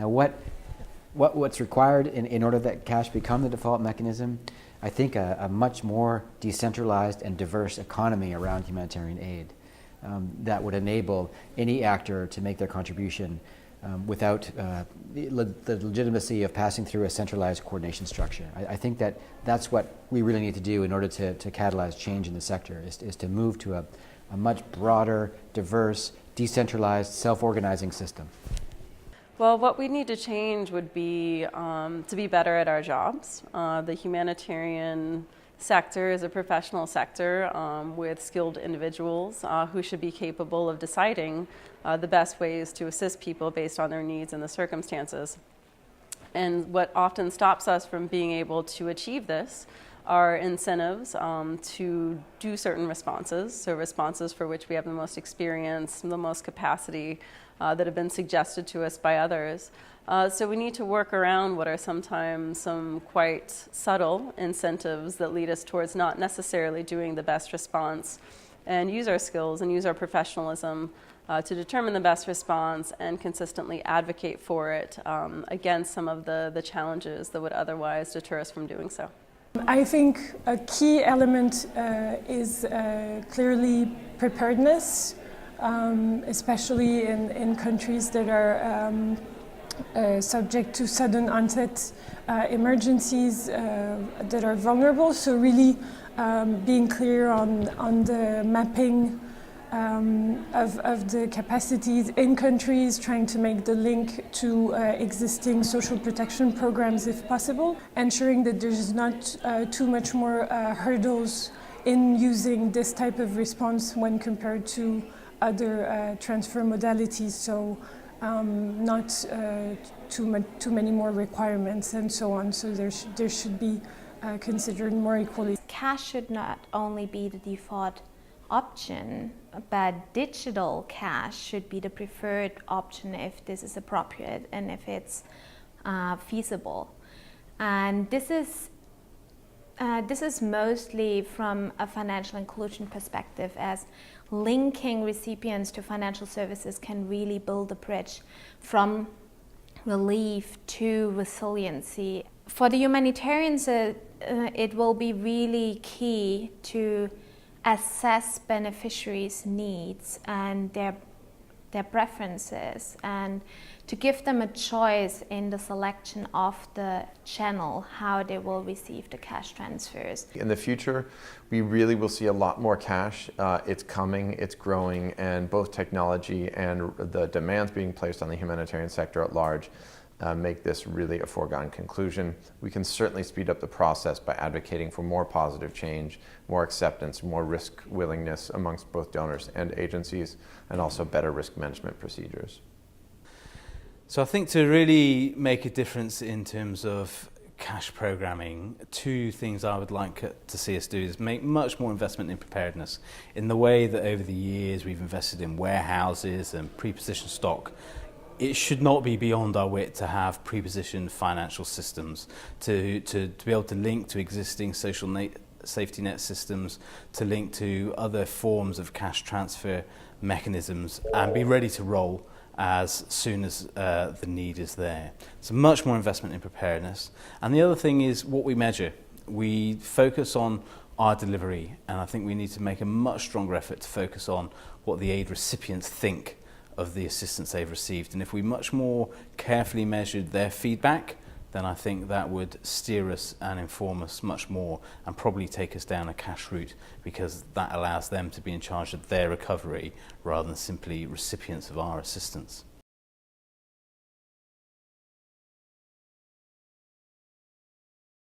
Now what's required in order that cash become the default mechanism? I think a much more decentralized and diverse economy around humanitarian aid that would enable any actor to make their contribution without the legitimacy of passing through a centralized coordination structure. I think that's what we really need to do in order to catalyze change in the sector, is to move to a much broader, diverse, decentralized, self-organizing system. Well, what we need to change would be to be better at our jobs. The humanitarian sector is a professional sector with skilled individuals who should be capable of deciding the best ways to assist people based on their needs and the circumstances. And what often stops us from being able to achieve this are incentives to do certain responses, so responses for which we have the most experience, the most capacity that have been suggested to us by others. So we need to work around what are sometimes some quite subtle incentives that lead us towards not necessarily doing the best response, and use our skills and use our professionalism to determine the best response and consistently advocate for it against some of the challenges that would otherwise deter us from doing so. I think a key element is clearly preparedness, especially in countries that are subject to sudden onset emergencies that are vulnerable. So really being clear on the mapping of the capacities in countries, trying to make the link to existing social protection programs if possible, ensuring that there's not too much more hurdles in using this type of response when compared to other transfer modalities, so not too many more requirements and so on, so there should be considered more equally. Cash should not only be the default option, but digital cash should be the preferred option if this is appropriate and if it's feasible. And this is mostly from a financial inclusion perspective, as linking recipients to financial services can really build a bridge from relief to resiliency. For the humanitarians, it will be really key to assess beneficiaries' needs and their preferences, and to give them a choice in the selection of the channel how they will receive the cash transfers. In the future, we really will see a lot more cash. It's coming, it's growing, and both technology and the demands being placed on the humanitarian sector at large make this really a foregone conclusion. We can certainly speed up the process by advocating for more positive change, more acceptance, more risk willingness amongst both donors and agencies, and also better risk management procedures. So I think to really make a difference in terms of cash programming, two things I would like to see us do is make much more investment in preparedness, in the way that over the years we've invested in warehouses and pre-positioned stock. It should not be beyond our wit to have pre-positioned financial systems, to be able to link to existing social safety net systems, to link to other forms of cash transfer mechanisms, and be ready to roll as soon as the need is there. So much more investment in preparedness. And the other thing is what we measure. We focus on our delivery, and I think we need to make a much stronger effort to focus on what the aid recipients think of the assistance they've received. And if we much more carefully measured their feedback, then I think that would steer us and inform us much more, and probably take us down a cash route, because that allows them to be in charge of their recovery rather than simply recipients of our assistance.